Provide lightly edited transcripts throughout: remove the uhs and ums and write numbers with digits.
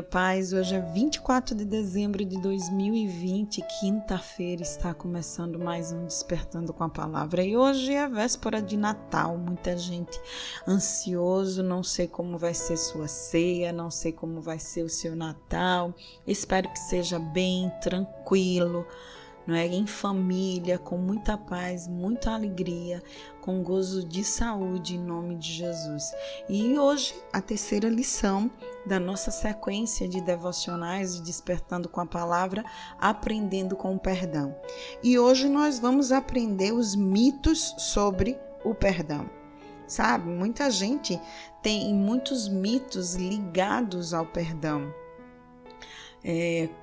paz. Hoje é 24 de dezembro de 2020, quinta-feira, está começando mais um Despertando com a Palavra. E hoje é a véspera de Natal, muita gente ansioso, não sei como vai ser sua ceia, não sei como vai ser o seu Natal. Espero que seja bem, tranquilo, não é? Em família, com muita paz, muita alegria, com gozo de saúde em nome de Jesus. E hoje a terceira lição da nossa sequência de devocionais de Despertando com a Palavra, aprendendo com o perdão. E hoje nós vamos aprender os mitos sobre o perdão. Sabe, muita gente tem muitos mitos ligados ao perdão.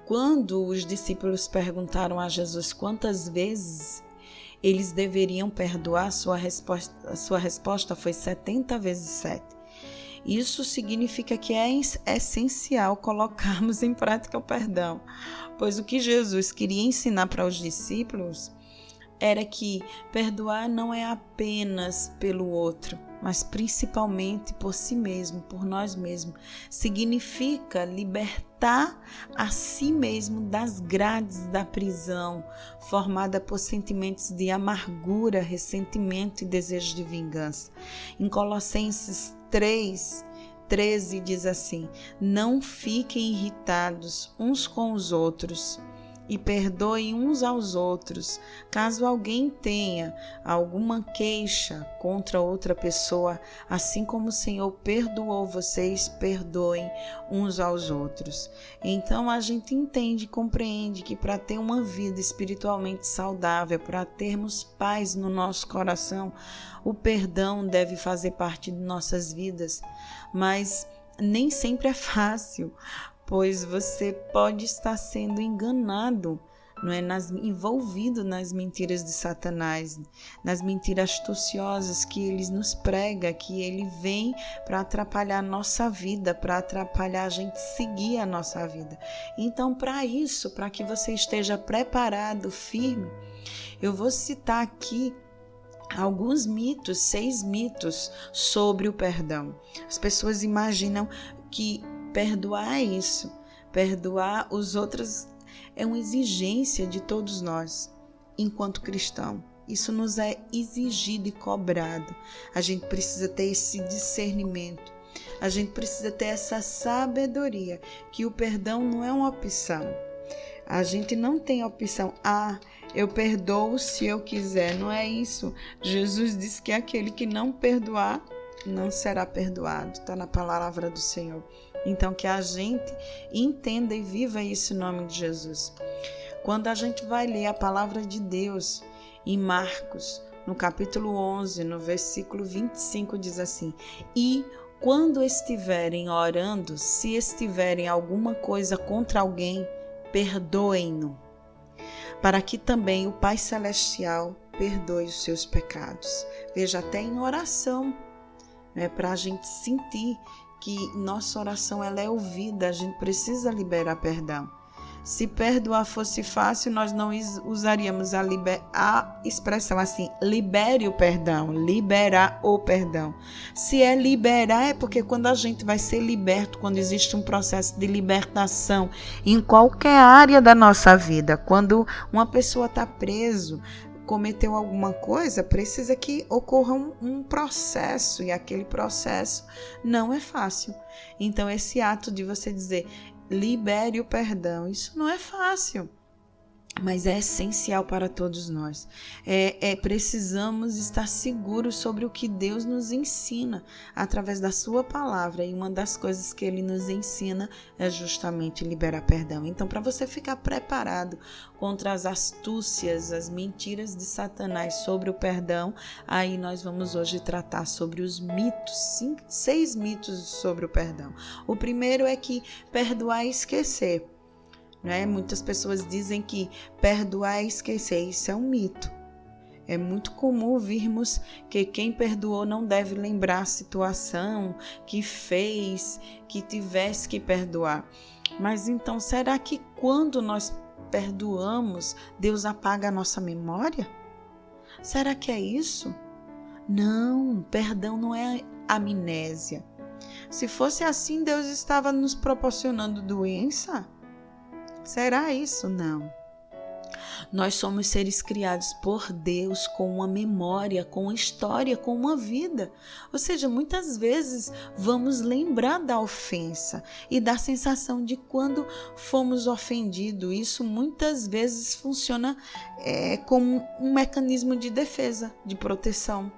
Quando os discípulos perguntaram a Jesus quantas vezes eles deveriam perdoar, sua resposta foi 70 vezes 7. Isso significa que é essencial colocarmos em prática o perdão, pois o que Jesus queria ensinar para os discípulos era que perdoar não é apenas pelo outro, mas principalmente por si mesmo, por nós mesmos. Significa libertar a si mesmo das grades da prisão, formada por sentimentos de amargura, ressentimento e desejo de vingança. Em Colossenses 3:13 diz assim: não fiquem irritados uns com os outros e perdoem uns aos outros, caso alguém tenha alguma queixa contra outra pessoa, assim como o Senhor perdoou vocês, perdoem uns aos outros. Então a gente entende e compreende que para ter uma vida espiritualmente saudável, para termos paz no nosso coração, o perdão deve fazer parte de nossas vidas, mas nem sempre é fácil, pois você pode estar sendo enganado, não é? Envolvido nas mentiras de Satanás, nas mentiras astuciosas que ele nos prega, que ele vem para atrapalhar a nossa vida, para atrapalhar a gente seguir a nossa vida. Então, para isso, para que você esteja preparado, firme, eu vou citar aqui alguns mitos, 6 mitos sobre o perdão. As pessoas imaginam que perdoar é isso, perdoar os outros é uma exigência de todos nós, enquanto cristão. Isso nos é exigido e cobrado. A gente precisa ter esse discernimento, a gente precisa ter essa sabedoria, que o perdão não é uma opção. A gente não tem a opção, eu perdoo se eu quiser, não é isso. Jesus disse que aquele que não perdoar, não será perdoado, está na palavra do Senhor. Então que a gente entenda e viva isso em nome de Jesus. Quando a gente vai ler a palavra de Deus em Marcos, no capítulo 11, no versículo 25, diz assim: e quando estiverem orando, se estiverem alguma coisa contra alguém, perdoem-no, para que também o Pai Celestial perdoe os seus pecados. Veja, até em oração, para a gente sentir que nossa oração ela é ouvida, a gente precisa liberar perdão. Se perdoar fosse fácil, nós não usaríamos a expressão assim, libere o perdão, liberar o perdão. Se é liberar, é porque quando a gente vai ser liberto, quando existe um processo de libertação em qualquer área da nossa vida, quando uma pessoa está preso, cometeu alguma coisa, precisa que ocorra um processo, e aquele processo não é fácil. Então esse ato de você dizer libere o perdão, isso não é fácil, mas é essencial para todos nós. Precisamos estar seguros sobre o que Deus nos ensina através da sua palavra, e uma das coisas que ele nos ensina é justamente liberar perdão. Então, para você ficar preparado contra as astúcias, as mentiras de Satanás sobre o perdão, aí nós vamos hoje tratar sobre os mitos, 6 mitos sobre o perdão. O primeiro é que perdoar e esquecer. Muitas pessoas dizem que perdoar é esquecer. Isso é um mito. É muito comum ouvirmos que quem perdoou não deve lembrar a situação que fez, que tivesse que perdoar. Mas então, será que quando nós perdoamos, Deus apaga a nossa memória? Será que é isso? Não, perdão não é amnésia. Se fosse assim, Deus estava nos proporcionando doença? Será isso? Não. Nós somos seres criados por Deus com uma memória, com uma história, com uma vida. Ou seja, muitas vezes vamos lembrar da ofensa e da sensação de quando fomos ofendidos. Isso muitas vezes funciona como um mecanismo de defesa, de proteção,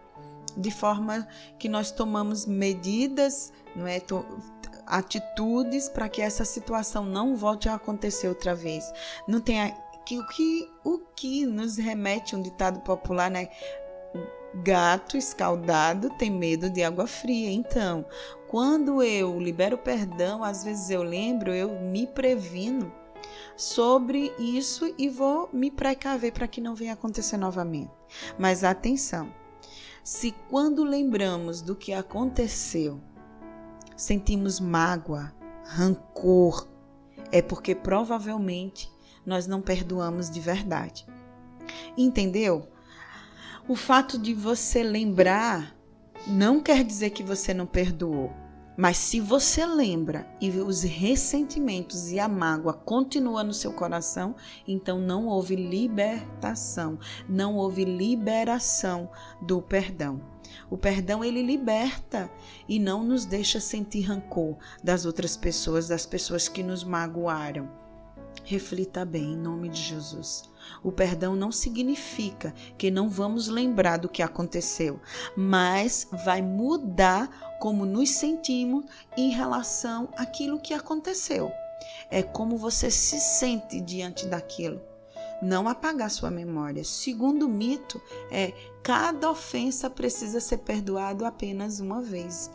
de forma que nós tomamos medidas, não é? Atitudes para que essa situação não volte a acontecer outra vez. Não tem o que nos remete a um ditado popular, né? Gato escaldado tem medo de água fria. Então, quando eu libero perdão, às vezes eu lembro, eu me previno sobre isso e vou me precaver para que não venha acontecer novamente. Mas atenção, se quando lembramos do que aconteceu, sentimos mágoa, rancor, é porque provavelmente nós não perdoamos de verdade. Entendeu? O fato de você lembrar não quer dizer que você não perdoou. Mas se você lembra e os ressentimentos e a mágoa continuam no seu coração, então não houve libertação, não houve liberação do perdão. O perdão, ele liberta e não nos deixa sentir rancor das outras pessoas, das pessoas que nos magoaram. Reflita bem, em nome de Jesus. O perdão não significa que não vamos lembrar do que aconteceu, mas vai mudar como nos sentimos em relação àquilo que aconteceu. É como você se sente diante daquilo. Não apagar sua memória. Segundo mito, cada ofensa precisa ser perdoado apenas uma vez.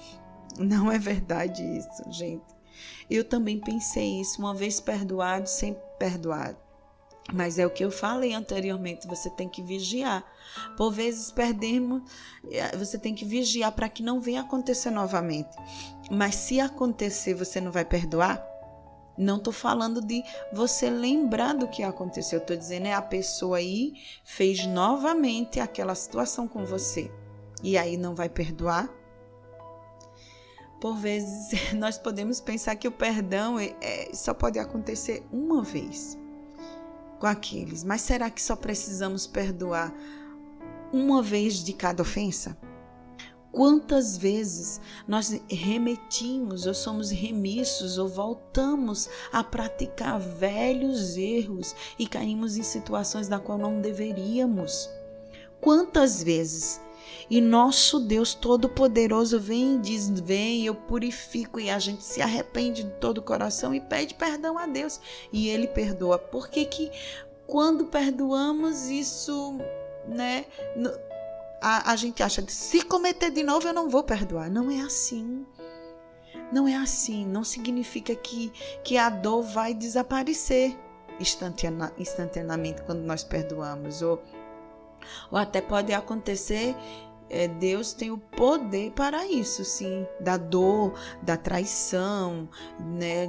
Não é verdade isso, gente. Eu também pensei isso, uma vez perdoado, sempre perdoado. Mas é o que eu falei anteriormente, você tem que vigiar. Por vezes perdemos, você tem que vigiar para que não venha acontecer novamente. Mas se acontecer, você não vai perdoar? Não estou falando de você lembrar do que aconteceu. Estou dizendo a pessoa aí fez novamente aquela situação com você. E aí não vai perdoar? Por vezes, nós podemos pensar que o perdão só pode acontecer uma vez com aqueles. Mas será que só precisamos perdoar uma vez de cada ofensa? Quantas vezes nós remetimos ou somos remissos ou voltamos a praticar velhos erros e caímos em situações da qual não deveríamos? Quantas vezes? E nosso Deus Todo-Poderoso vem e diz, vem, eu purifico, e a gente se arrepende de todo o coração e pede perdão a Deus. E Ele perdoa. Por que quando perdoamos isso, né, a gente acha que se cometer de novo eu não vou perdoar. Não é assim. Não é assim. Não significa que a dor vai desaparecer instantaneamente quando nós perdoamos. Ou até pode acontecer, Deus tem o poder para isso, sim, da dor, da traição, né,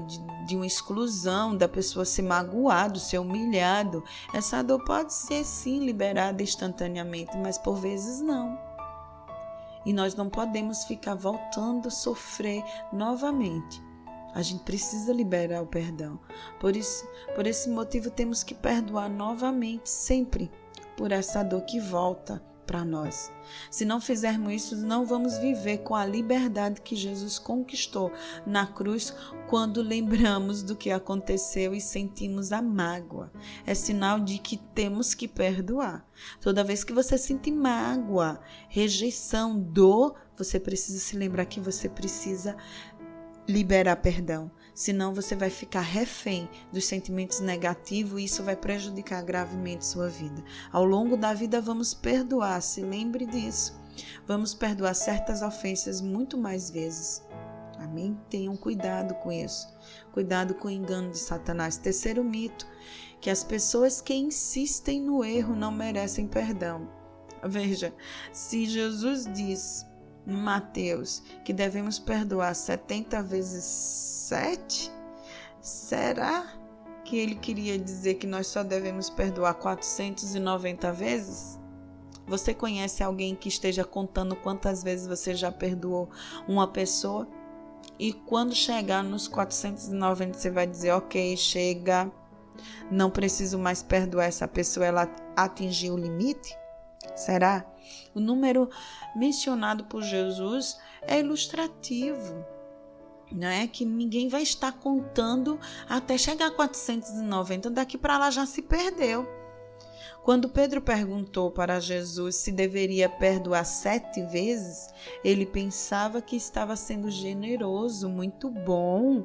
de uma exclusão, da pessoa ser magoada, ser humilhado. Essa dor pode ser, sim, liberada instantaneamente, mas por vezes não. E nós não podemos ficar voltando a sofrer novamente. A gente precisa liberar o perdão. Por esse motivo, temos que perdoar novamente, sempre, por essa dor que volta para nós. Se não fizermos isso, não vamos viver com a liberdade que Jesus conquistou na cruz quando lembramos do que aconteceu e sentimos a mágoa. É sinal de que temos que perdoar. Toda vez que você sente mágoa, rejeição, dor, você precisa se lembrar que você precisa liberar perdão. Senão você vai ficar refém dos sentimentos negativos e isso vai prejudicar gravemente sua vida. Ao longo da vida vamos perdoar, se lembre disso. Vamos perdoar certas ofensas muito mais vezes. Amém? Tenham cuidado com isso. Cuidado com o engano de Satanás. Terceiro mito, que as pessoas que insistem no erro não merecem perdão. Veja, se Jesus diz em Mateus que devemos perdoar 70 vezes 7, será que ele queria dizer que nós só devemos perdoar 490 vezes? Você conhece alguém que esteja contando quantas vezes você já perdoou uma pessoa? E quando chegar nos 490, você vai dizer, ok, chega, não preciso mais perdoar essa pessoa, ela atingiu o limite? Será? O número mencionado por Jesus é ilustrativo, não é? Que ninguém vai estar contando até chegar a 490, daqui para lá já se perdeu. Quando Pedro perguntou para Jesus se deveria perdoar 7 vezes, ele pensava que estava sendo generoso, muito bom,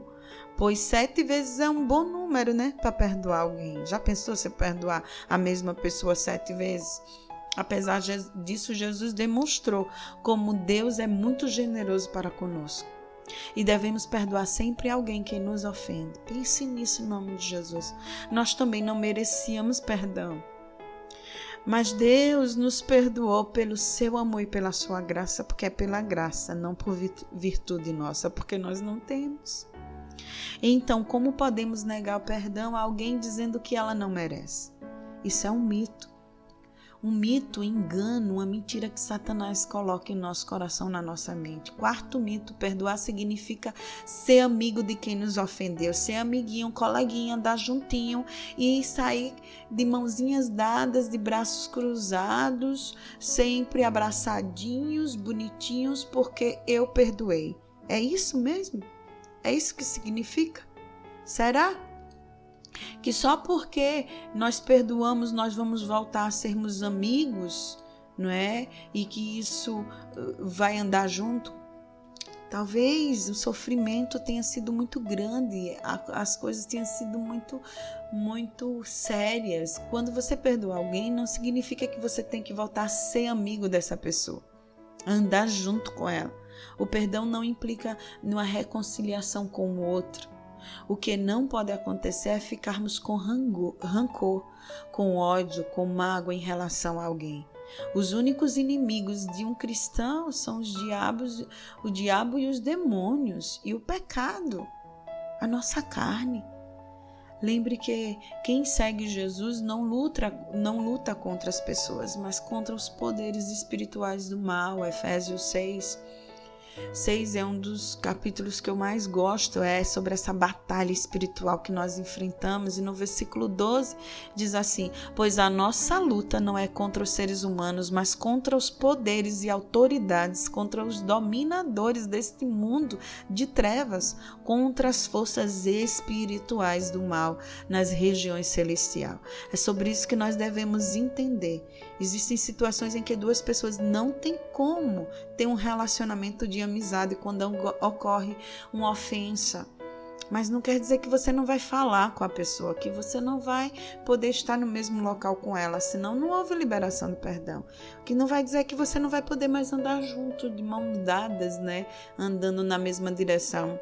pois 7 vezes é um bom número, né, para perdoar alguém. Já pensou se perdoar a mesma pessoa 7 vezes? Apesar disso, Jesus demonstrou como Deus é muito generoso para conosco. E devemos perdoar sempre alguém que nos ofende. Pense nisso em nome de Jesus. Nós também não merecíamos perdão. Mas Deus nos perdoou pelo seu amor e pela sua graça, porque é pela graça, não por virtude nossa, porque nós não temos. Então, como podemos negar o perdão a alguém dizendo que ela não merece? Isso é um mito. Um mito, um engano, uma mentira que Satanás coloca em nosso coração, na nossa mente. Quarto mito, perdoar significa ser amigo de quem nos ofendeu, ser amiguinho, coleguinha, andar juntinho e sair de mãozinhas dadas, de braços cruzados, sempre abraçadinhos, bonitinhos, porque eu perdoei. É isso mesmo? É isso que significa? Será? Que só porque nós perdoamos nós vamos voltar a sermos amigos, não é? E que isso vai andar junto? Talvez o sofrimento tenha sido muito grande, as coisas tenham sido muito sérias. Quando você perdoa alguém, não significa que você tem que voltar a ser amigo dessa pessoa, andar junto com ela. O perdão não implica numa reconciliação com o outro. O que não pode acontecer é ficarmos com rancor, com ódio, com mágoa em relação a alguém. Os únicos inimigos de um cristão são o diabo e os demônios e o pecado, a nossa carne. Lembre que quem segue Jesus não luta contra as pessoas, mas contra os poderes espirituais do mal. Efésios 6 é um dos capítulos que eu mais gosto, é sobre essa batalha espiritual que nós enfrentamos, e no versículo 12 diz assim: pois a nossa luta não é contra os seres humanos, mas contra os poderes e autoridades, contra os dominadores deste mundo de trevas, contra as forças espirituais do mal nas regiões celestiais. É sobre isso que nós devemos entender. Existem situações em que duas pessoas não têm como ter um relacionamento de amizade quando ocorre uma ofensa. Mas não quer dizer que você não vai falar com a pessoa, que você não vai poder estar no mesmo local com ela, senão não houve liberação do perdão. O que não vai dizer que você não vai poder mais andar junto, de mãos dadas, né? Andando na mesma direção.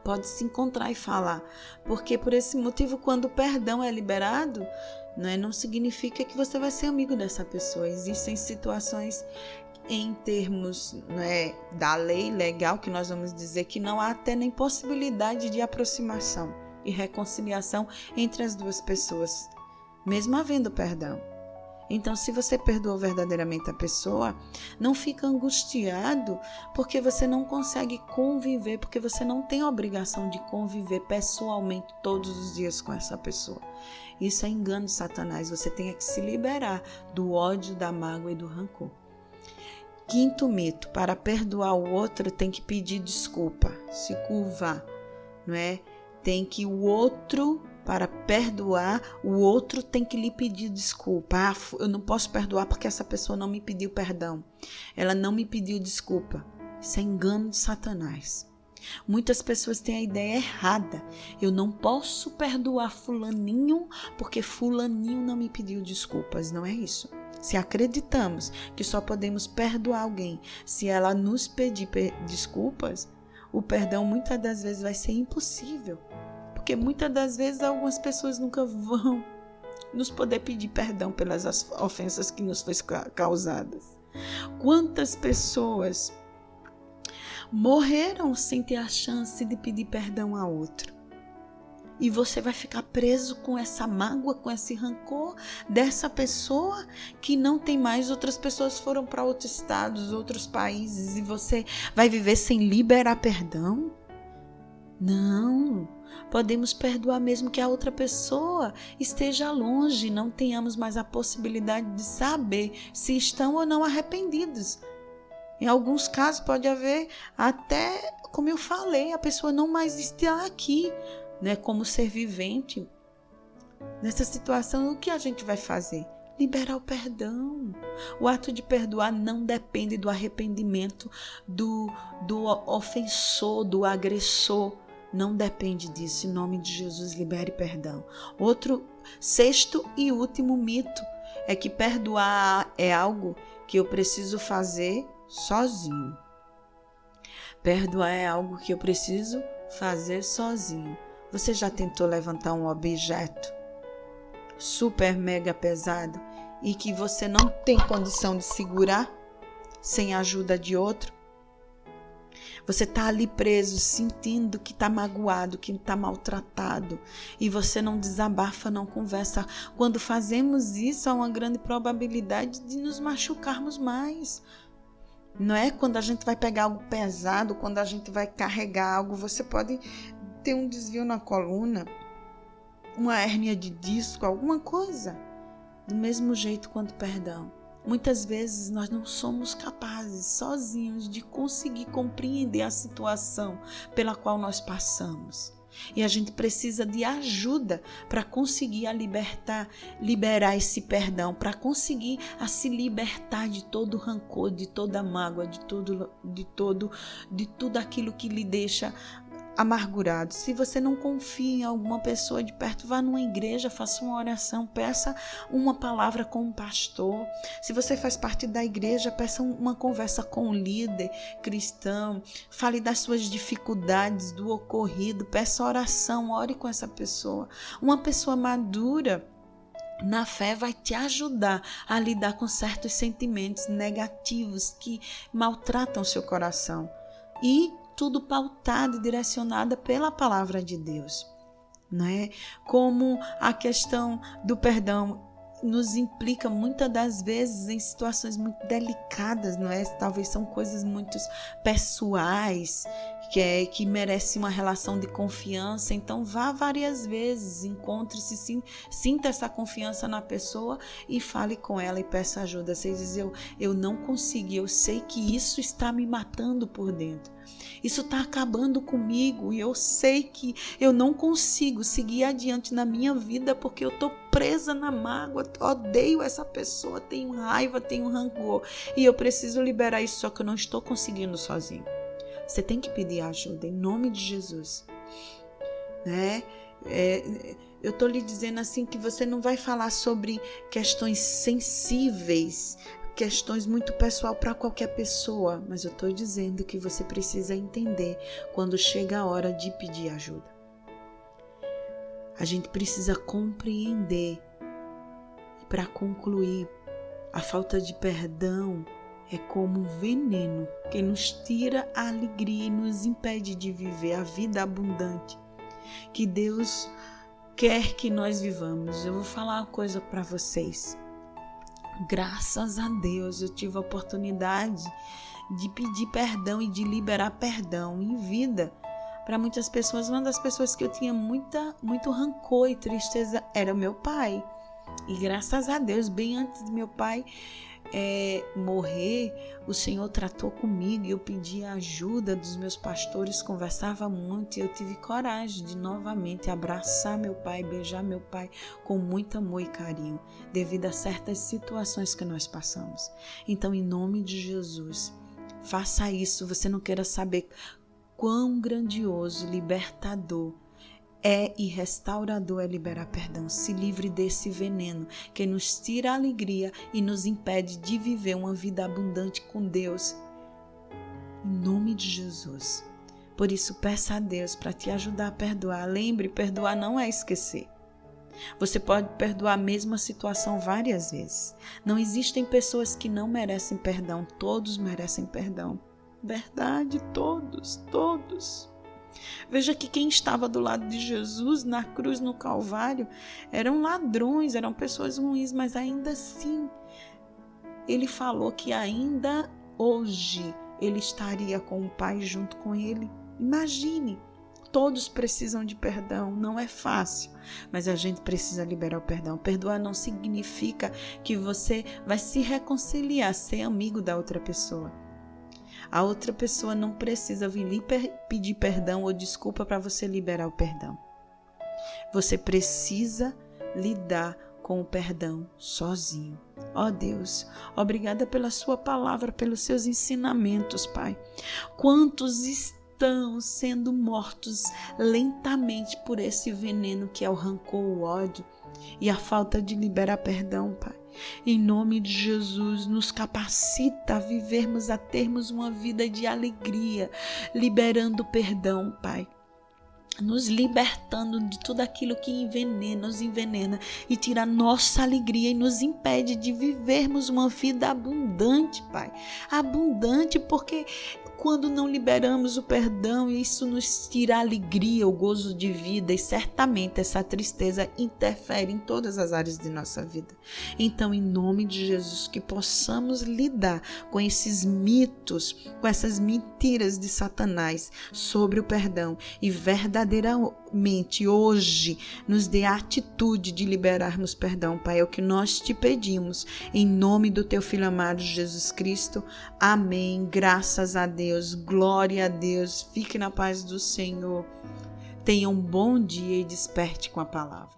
Pode se encontrar e falar, porque por esse motivo, quando o perdão é liberado, não significa que você vai ser amigo dessa pessoa. Existem situações em termos da lei legal, que nós vamos dizer que não há até nem possibilidade de aproximação e reconciliação entre as duas pessoas, mesmo havendo perdão. Então, se você perdoou verdadeiramente a pessoa, não fica angustiado porque você não consegue conviver, porque você não tem a obrigação de conviver pessoalmente todos os dias com essa pessoa. Isso é engano de Satanás. Você tem que se liberar do ódio, da mágoa e do rancor. Quinto mito: para perdoar o outro tem que pedir desculpa, se curvar, não é? Tem que o outro, para perdoar, o outro tem que lhe pedir desculpa. Eu não posso perdoar porque essa pessoa não me pediu perdão. Ela não me pediu desculpa. Isso é engano de Satanás. Muitas pessoas têm a ideia errada. Eu não posso perdoar fulaninho porque fulaninho não me pediu desculpas. Não é isso. Se acreditamos que só podemos perdoar alguém se ela nos pedir desculpas, o perdão muitas das vezes vai ser impossível. Porque muitas das vezes algumas pessoas nunca vão nos poder pedir perdão pelas ofensas que nos foram causadas. Quantas pessoas morreram sem ter a chance de pedir perdão a outro? E você vai ficar preso com essa mágoa, com esse rancor dessa pessoa que não tem mais. Outras pessoas foram para outros estados, outros países, e você vai viver sem liberar perdão? Não. Podemos perdoar mesmo que a outra pessoa esteja longe, não tenhamos mais a possibilidade de saber se estão ou não arrependidos. Em alguns casos pode haver até, como eu falei, a pessoa não mais está aqui, né, como ser vivente. Nessa situação, o que a gente vai fazer? Liberar o perdão. O ato de perdoar não depende do arrependimento do ofensor, do agressor. Não depende disso. Em nome de Jesus, libere perdão. Outro, sexto e último mito é que perdoar é algo que eu preciso fazer sozinho. Perdoar é algo que eu preciso fazer sozinho. Você já tentou levantar um objeto super mega pesado e que você não tem condição de segurar sem a ajuda de outro? Você está ali preso, sentindo que está magoado, que está maltratado, e você não desabafa, não conversa. Quando fazemos isso, há uma grande probabilidade de nos machucarmos mais. Não é? Quando a gente vai pegar algo pesado, quando a gente vai carregar algo, você pode ter um desvio na coluna, uma hérnia de disco, alguma coisa. Do mesmo jeito quanto perdão. Muitas vezes nós não somos capazes sozinhos de conseguir compreender a situação pela qual nós passamos. E a gente precisa de ajuda para conseguir liberar esse perdão, para conseguir se libertar de todo rancor, de toda mágoa, de tudo aquilo que lhe deixa amargurado. Se você não confia em alguma pessoa de perto, vá numa igreja, faça uma oração, peça uma palavra com um pastor. Se você faz parte da igreja, peça uma conversa com um líder cristão, fale das suas dificuldades, do ocorrido, peça oração, ore com essa pessoa. Uma pessoa madura na fé vai te ajudar a lidar com certos sentimentos negativos que maltratam seu coração. E tudo pautado e direcionado pela palavra de Deus, não é? Como a questão do perdão nos implica muitas das vezes em situações muito delicadas, não é? Talvez são coisas muito pessoais, que merecem uma relação de confiança. Então vá várias vezes, encontre-se, sinta essa confiança na pessoa e fale com ela e peça ajuda. Você diz, eu não consegui, eu sei que isso está me matando por dentro. Isso está acabando comigo e eu sei que eu não consigo seguir adiante na minha vida porque eu estou presa na mágoa, odeio essa pessoa, tenho raiva, tenho rancor e eu preciso liberar isso, só que eu não estou conseguindo sozinho. Você tem que pedir ajuda em nome de Jesus, né? Eu estou lhe dizendo assim que você não vai falar sobre questões sensíveis, questões muito pessoal para qualquer pessoa, mas eu estou dizendo que você precisa entender quando chega a hora de pedir ajuda. A gente precisa compreender. E para concluir, a falta de perdão é como um veneno que nos tira a alegria e nos impede de viver a vida abundante que Deus quer que nós vivamos. Eu vou falar uma coisa para vocês. Graças a Deus eu tive a oportunidade de pedir perdão e de liberar perdão em vida. Para muitas pessoas, uma das pessoas que eu tinha muito rancor e tristeza era o meu pai. E graças a Deus, bem antes de meu pai morrer, o Senhor tratou comigo e eu pedi a ajuda dos meus pastores, conversava muito e eu tive coragem de novamente abraçar meu pai, beijar meu pai com muito amor e carinho, devido a certas situações que nós passamos. Então, em nome de Jesus, faça isso. Você não queira saber quão grandioso, libertador e restaurador é liberar perdão. Se livre desse veneno que nos tira a alegria e nos impede de viver uma vida abundante com Deus. Em nome de Jesus. Por isso, peça a Deus para te ajudar a perdoar. Lembre, perdoar não é esquecer. Você pode perdoar a mesma situação várias vezes. Não existem pessoas que não merecem perdão. Todos merecem perdão. Verdade, todos. Veja que quem estava do lado de Jesus na cruz, no Calvário, eram ladrões, eram pessoas ruins, mas ainda assim, ele falou que ainda hoje ele estaria com o Pai junto com ele. Imagine, todos precisam de perdão, não é fácil, mas a gente precisa liberar o perdão. Perdoar não significa que você vai se reconciliar, ser amigo da outra pessoa. A outra pessoa não precisa vir lhe pedir perdão ou desculpa para você liberar o perdão. Você precisa lidar com o perdão sozinho. Ó Deus, obrigada pela sua palavra, pelos seus ensinamentos, Pai. Quantos estão sendo mortos lentamente por esse veneno que é o rancor, o ódio e a falta de liberar perdão, Pai. Em nome de Jesus, nos capacita a vivermos, a termos uma vida de alegria, liberando perdão, Pai. Nos libertando de tudo aquilo que nos envenena e tira nossa alegria e nos impede de vivermos uma vida abundante, Pai. Abundante porque quando não liberamos o perdão, isso nos tira a alegria, o gozo de vida, e certamente essa tristeza interfere em todas as áreas de nossa vida. Então, em nome de Jesus, que possamos lidar com esses mitos, com essas mentiras de Satanás sobre o perdão e verdadeiramente hoje nos dê a atitude de liberarmos perdão, Pai. É o que nós te pedimos, em nome do teu Filho amado Jesus Cristo. Amém. Graças a Deus. Glória a Deus. Fique na paz do Senhor. Tenha um bom dia e desperte com a palavra.